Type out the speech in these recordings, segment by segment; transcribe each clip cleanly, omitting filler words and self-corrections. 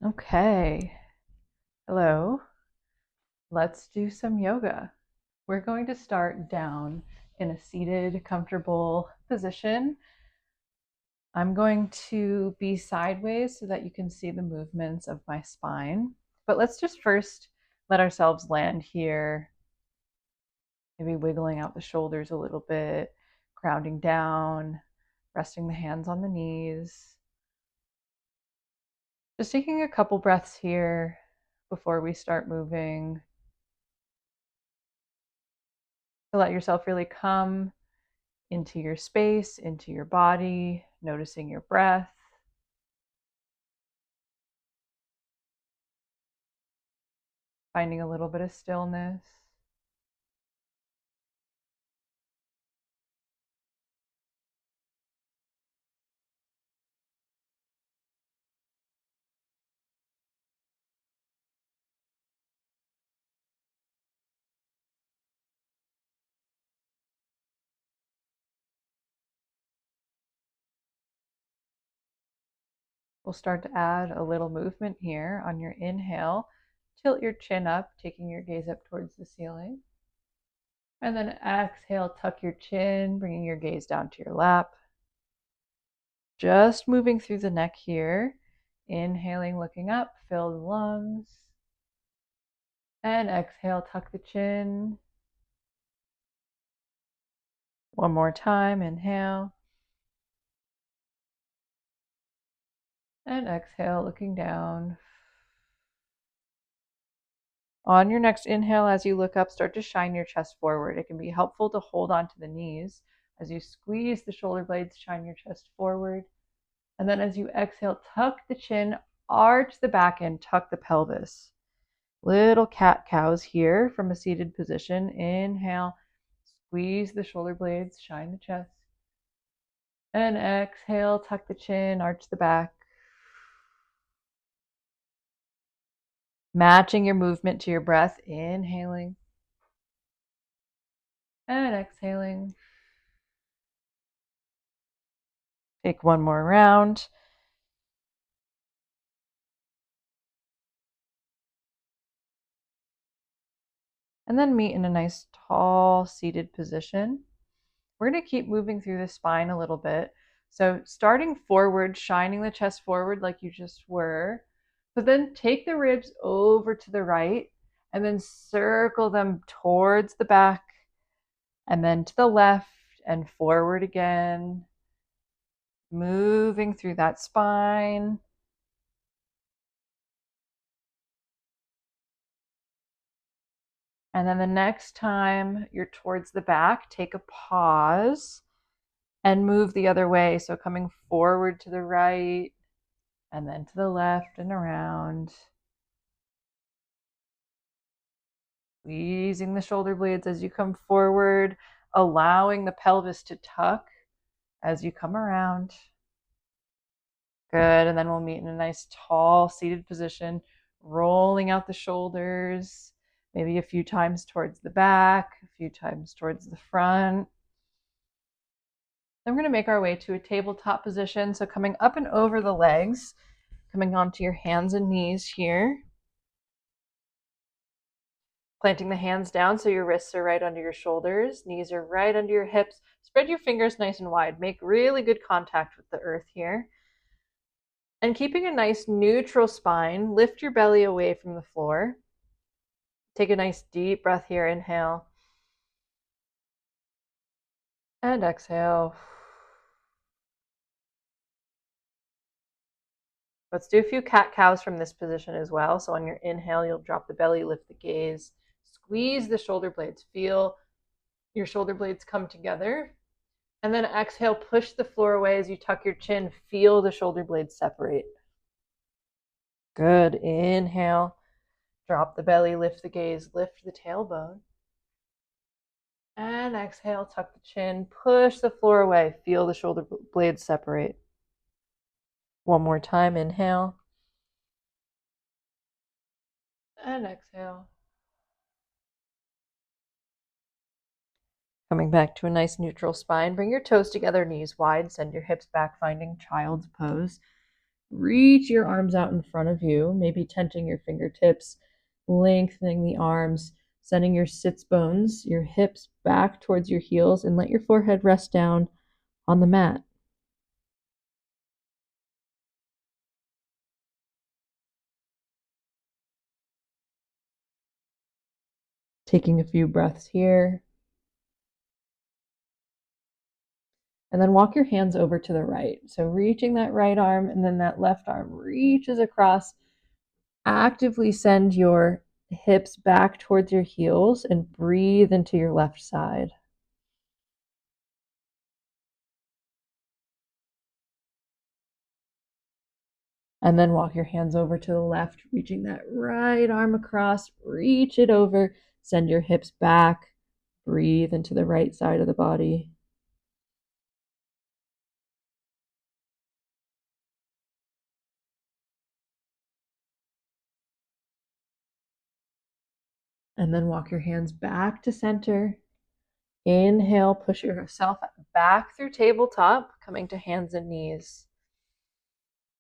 Okay, hello. Let's do some yoga. We're going to start down in a seated, comfortable position. I'm going to be sideways so that you can see the movements of my spine. But let's just first let ourselves land here, maybe wiggling out the shoulders a little bit, grounding down, resting the hands on the knees. Just taking a couple breaths here before we start moving. To let yourself really come into your space, into your body, noticing your breath. Finding a little bit of stillness. We'll start to add a little movement here on your inhale. Tilt your chin up, taking your gaze up towards the ceiling. And then exhale, tuck your chin, bringing your gaze down to your lap. Just moving through the neck here. Inhaling, looking up, fill the lungs. And exhale, tuck the chin. One more time, inhale. And exhale, looking down. On your next inhale, as you look up, start to shine your chest forward. It can be helpful to hold onto the knees. As you squeeze the shoulder blades, shine your chest forward. And then as you exhale, tuck the chin, arch the back end, tuck the pelvis. Little cat-cows here from a seated position. Inhale, squeeze the shoulder blades, shine the chest. And exhale, tuck the chin, arch the back. Matching your movement to your breath, inhaling and exhaling. Take one more round. And then meet in a nice tall seated position. We're going to keep moving through the spine a little bit. So starting forward, shining the chest forward like you just were, but then take the ribs over to the right and then circle them towards the back and then to the left and forward again. Moving through that spine. And then the next time you're towards the back, take a pause and move the other way. So coming forward to the right and then to the left and around. Squeezing the shoulder blades as you come forward, allowing the pelvis to tuck as you come around. Good. And then we'll meet in a nice tall seated position, rolling out the shoulders, maybe a few times towards the back, a few times towards the front. Then we're going to make our way to a tabletop position. So coming up and over the legs, coming onto your hands and knees here. Planting the hands down so your wrists are right under your shoulders, knees are right under your hips. Spread your fingers nice and wide. Make really good contact with the earth here. And keeping a nice neutral spine, lift your belly away from the floor. Take a nice deep breath here. Inhale. And exhale. Let's do a few cat-cows from this position as well. So on your inhale, you'll drop the belly, lift the gaze, squeeze the shoulder blades. Feel your shoulder blades come together. And then exhale, push the floor away as you tuck your chin. Feel the shoulder blades separate. Good. Inhale. Drop the belly, lift the gaze, lift the tailbone. And exhale, tuck the chin, push the floor away. Feel the shoulder blades separate. One more time. Inhale. And exhale. Coming back to a nice neutral spine. Bring your toes together, knees wide. Send your hips back, finding child's pose. Reach your arms out in front of you, maybe tenting your fingertips, lengthening the arms, sending your sits bones, your hips back towards your heels, and let your forehead rest down on the mat. Taking a few breaths here. And then walk your hands over to the right. So reaching that right arm, and then that left arm reaches across. Actively send your hips back towards your heels and breathe into your left side. And then walk your hands over to the left, reaching that right arm across, reach it over, send your hips back, breathe into the right side of the body. And then walk your hands back to center. Inhale, push yourself back through tabletop, coming to hands and knees.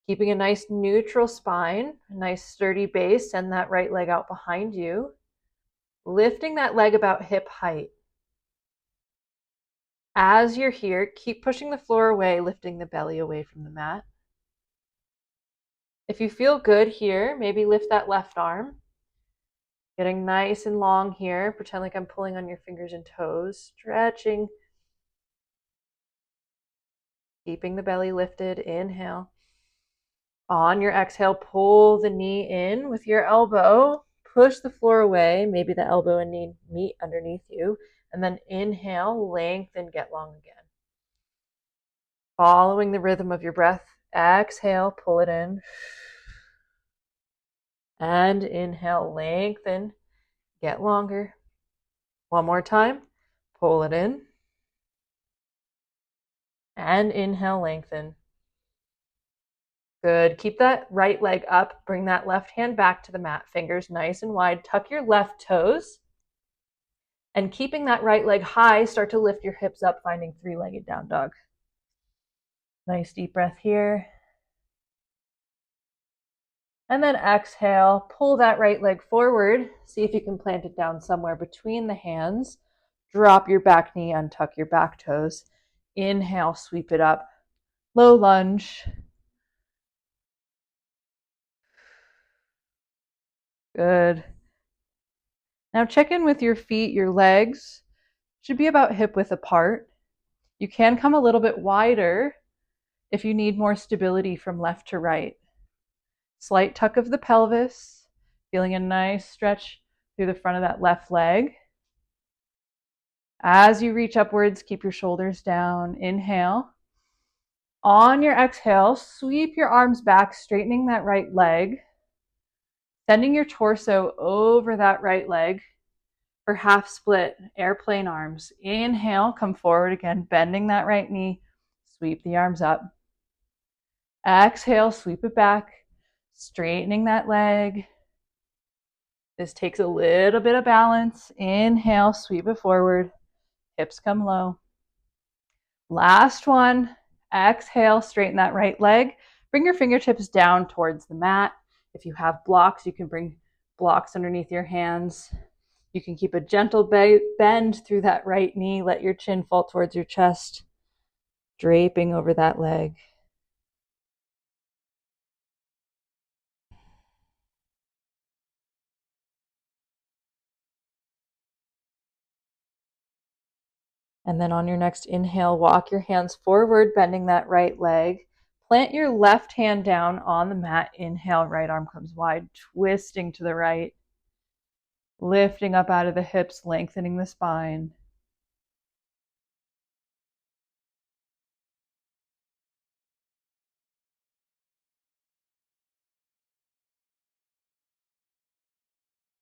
Keeping a nice neutral spine, a nice sturdy base, send that right leg out behind you. Lifting that leg about hip height. As you're here, keep pushing the floor away, lifting the belly away from the mat. If you feel good here, maybe lift that left arm. Getting nice and long here. Pretend like I'm pulling on your fingers and toes, stretching. Keeping the belly lifted, inhale. On your exhale, pull the knee in with your elbow. Push the floor away. Maybe the elbow and knee meet underneath you. And then inhale, lengthen, get long again. Following the rhythm of your breath, exhale, pull it in. And inhale, lengthen, get longer. One more time, pull it in. And inhale, lengthen. Good. Keep that right leg up. Bring that left hand back to the mat. Fingers nice and wide. Tuck your left toes. And keeping that right leg high, start to lift your hips up, finding three-legged down dog. Nice deep breath here. And then exhale, pull that right leg forward. See if you can plant it down somewhere between the hands. Drop your back knee, untuck your back toes. Inhale, sweep it up. Low lunge. Good. Now check in with your feet. Your legs should be about hip width apart. You can come a little bit wider if you need more stability from left to right. Slight tuck of the pelvis, feeling a nice stretch through the front of that left leg. As you reach upwards, keep your shoulders down. Inhale. On your exhale, sweep your arms back, straightening that right leg, sending your torso over that right leg for half split, airplane arms. Inhale, come forward again, bending that right knee, sweep the arms up. Exhale, sweep it back, straightening that leg. This takes a little bit of balance. Inhale, sweep it forward, hips come low. Last one. Exhale, straighten that right leg. Bring your fingertips down towards the mat. If you have blocks, you can bring blocks underneath your hands. You can keep a gentle bend through that right knee. Let your chin fall towards your chest, draping over that leg. And then on your next inhale, walk your hands forward, bending that right leg. Plant your left hand down on the mat. Inhale, right arm comes wide, twisting to the right. Lifting up out of the hips, lengthening the spine.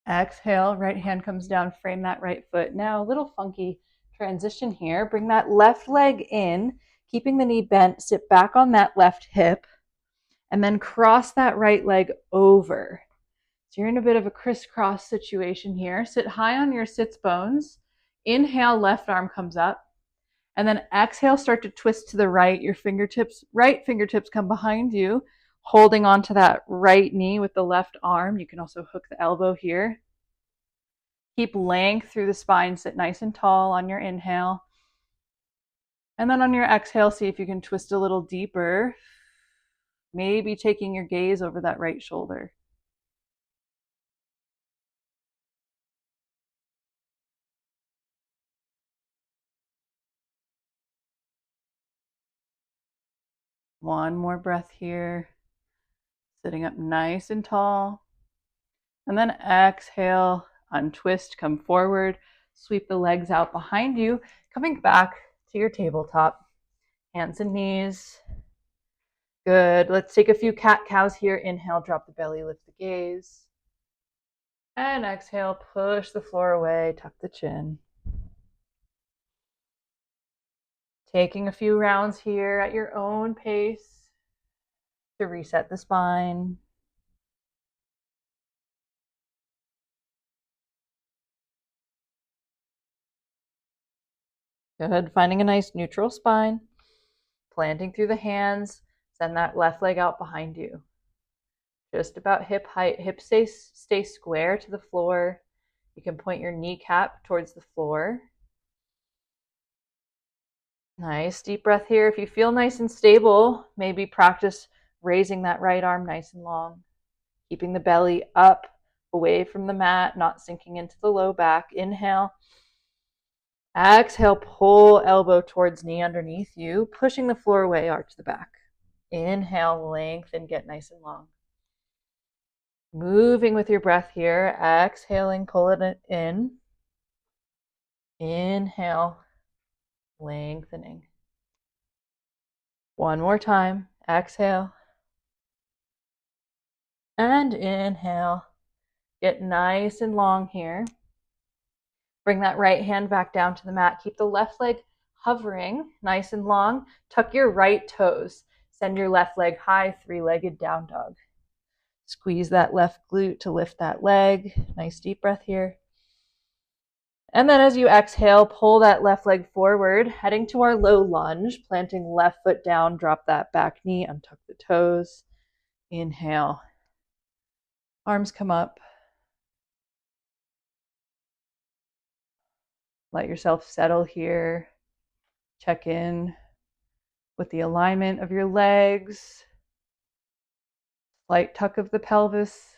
Exhale, right hand comes down, frame that right foot. Now, a little funky transition here. Bring that left leg in, keeping the knee bent, sit back on that left hip, and then cross that right leg over. So you're in a bit of a crisscross situation here. Sit high on your sits bones. Inhale, left arm comes up. And then exhale, start to twist to the right. Your right fingertips come behind you. Holding onto that right knee with the left arm. You can also hook the elbow here. Keep length through the spine. Sit nice and tall on your inhale. And then on your exhale, see if you can twist a little deeper. Maybe taking your gaze over that right shoulder. One more breath here. Sitting up nice and tall. And then exhale, untwist, come forward, sweep the legs out behind you, coming back to your tabletop. Hands and knees. Good. Let's take a few cat-cows here. Inhale, drop the belly, lift the gaze. And exhale, push the floor away, tuck the chin. Taking a few rounds here at your own pace to reset the spine. Good. Finding a nice neutral spine. Planting through the hands. Send that left leg out behind you. Just about hip height. Hips stay square to the floor. You can point your kneecap towards the floor. Nice deep breath here. If you feel nice and stable, maybe practice raising that right arm nice and long. Keeping the belly up, away from the mat, not sinking into the low back. Inhale. Exhale, pull elbow towards knee underneath you, pushing the floor away, arch the back. Inhale, lengthen, get nice and long. Moving with your breath here, exhaling, pull it in. Inhale, lengthening. One more time, exhale. And inhale. Get nice and long here. Bring that right hand back down to the mat. Keep the left leg hovering, nice and long. Tuck your right toes. Send your left leg high, three-legged down dog. Squeeze that left glute to lift that leg. Nice deep breath here. And then as you exhale, pull that left leg forward, heading to our low lunge, planting left foot down, drop that back knee, untuck the toes. Inhale. Arms come up. Let yourself settle here. Check in with the alignment of your legs. Light tuck of the pelvis.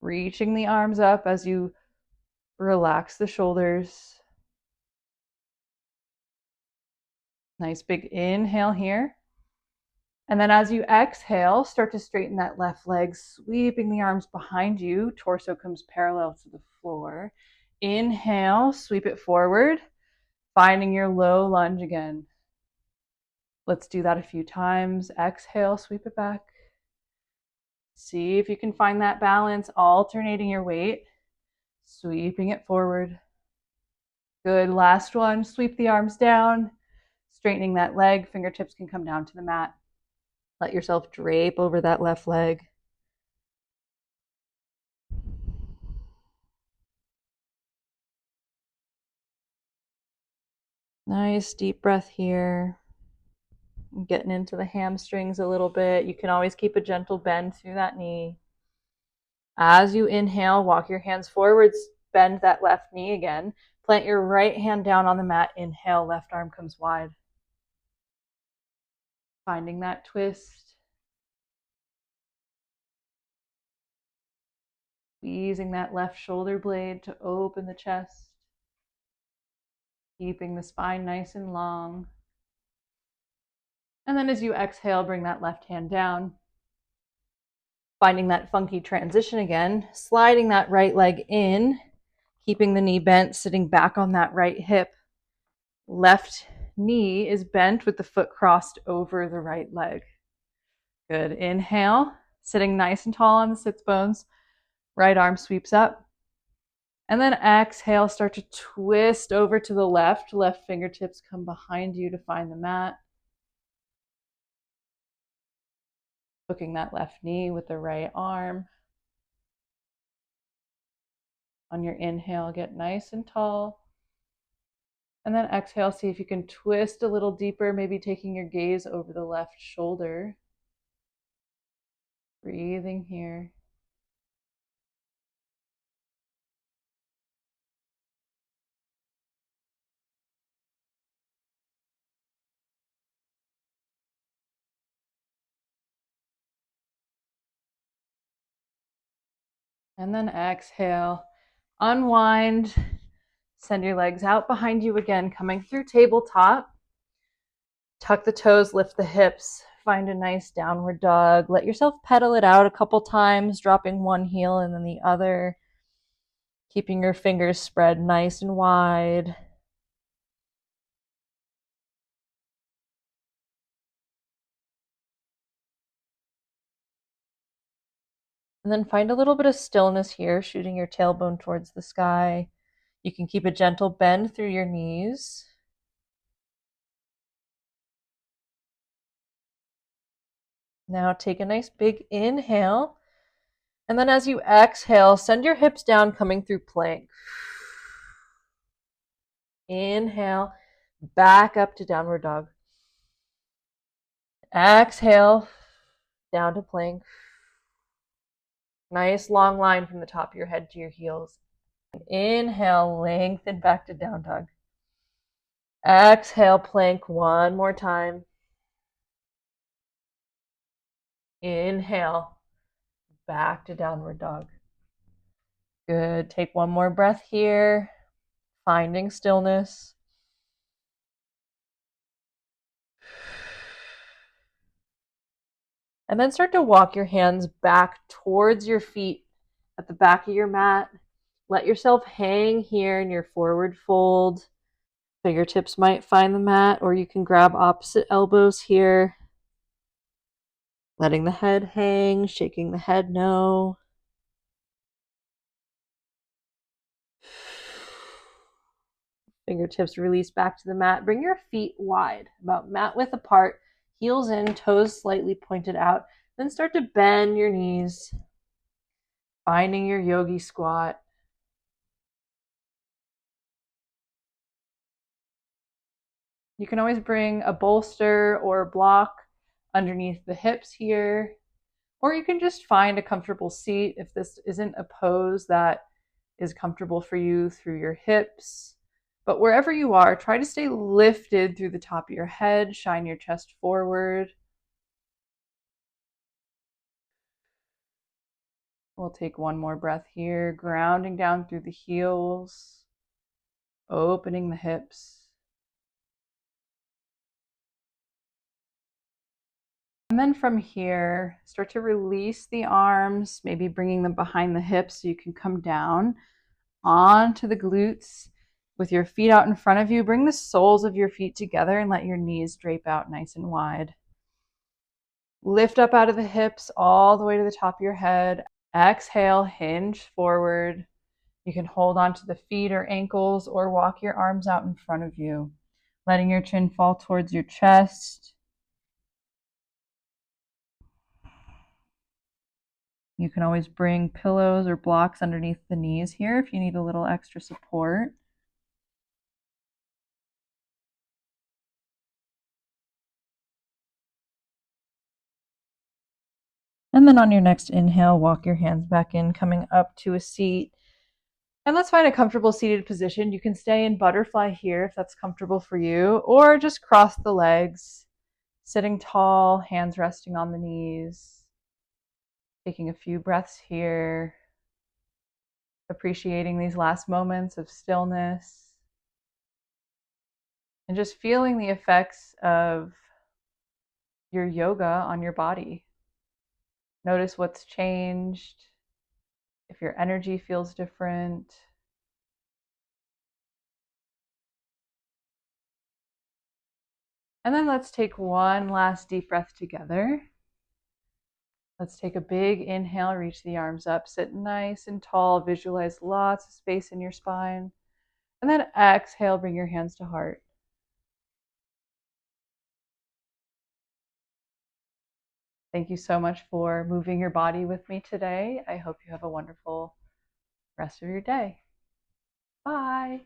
Reaching the arms up as you relax the shoulders. Nice big inhale here. And then as you exhale, start to straighten that left leg, sweeping the arms behind you. Torso comes parallel to the floor. Inhale, sweep it forward, finding your low lunge again. Let's do that a few times. Exhale, sweep it back. See if you can find that balance, alternating your weight, sweeping it forward. Good. Last one. Sweep the arms down, straightening that leg. Fingertips can come down to the mat. Let yourself drape over that left leg. Nice deep breath here. Getting into the hamstrings a little bit. You can always keep a gentle bend through that knee. As you inhale, walk your hands forwards, bend that left knee again. Plant your right hand down on the mat. Inhale, left arm comes wide. Finding that twist. Squeezing that left shoulder blade to open the chest. Keeping the spine nice and long. And then as you exhale, bring that left hand down. Finding that funky transition again, sliding that right leg in, keeping the knee bent, sitting back on that right hip. Left knee is bent with the foot crossed over the right leg. Good. Inhale, sitting nice and tall on the sits bones. Right arm sweeps up. And then exhale, start to twist over to the left. Left fingertips come behind you to find the mat. Hooking that left knee with the right arm. On your inhale, get nice and tall. And then exhale, see if you can twist a little deeper, maybe taking your gaze over the left shoulder. Breathing here. And then exhale. Unwind. Send your legs out behind you again, coming through tabletop. Tuck the toes, lift the hips. Find a nice downward dog. Let yourself pedal it out a couple times, dropping one heel and then the other. Keeping your fingers spread nice and wide. And then find a little bit of stillness here, shooting your tailbone towards the sky. You can keep a gentle bend through your knees. Now take a nice big inhale. And then as you exhale, send your hips down, coming through plank. Inhale, back up to downward dog. Exhale, down to plank. Nice long line from the top of your head to your heels. Inhale, lengthen back to down dog. Exhale, plank one more time. Inhale, back to downward dog. Good. Take one more breath here, finding stillness. And then start to walk your hands back towards your feet at the back of your mat. Let yourself hang here in your forward fold. Fingertips might find the mat, or you can grab opposite elbows here. Letting the head hang, shaking the head no. Fingertips release back to the mat. Bring your feet wide, about mat width apart, heels in, toes slightly pointed out. Then start to bend your knees, finding your yogi squat. You can always bring a bolster or a block underneath the hips here, or you can just find a comfortable seat if this isn't a pose that is comfortable for you through your hips. But wherever you are, try to stay lifted through the top of your head, shine your chest forward. We'll take one more breath here, grounding down through the heels, opening the hips. And then from here, start to release the arms, maybe bringing them behind the hips so you can come down onto the glutes with your feet out in front of you. Bring the soles of your feet together and let your knees drape out nice and wide. Lift up out of the hips all the way to the top of your head. Exhale, hinge forward. You can hold onto the feet or ankles or walk your arms out in front of you, letting your chin fall towards your chest. You can always bring pillows or blocks underneath the knees here if you need a little extra support. And then on your next inhale, walk your hands back in, coming up to a seat. And let's find a comfortable seated position. You can stay in butterfly here if that's comfortable for you, or just cross the legs, sitting tall, hands resting on the knees. Taking a few breaths here, appreciating these last moments of stillness, and just feeling the effects of your yoga on your body. Notice what's changed, if your energy feels different. And then let's take one last deep breath together. Let's take a big inhale, reach the arms up, sit nice and tall, visualize lots of space in your spine. And then exhale, bring your hands to heart. Thank you so much for moving your body with me today. I hope you have a wonderful rest of your day. Bye.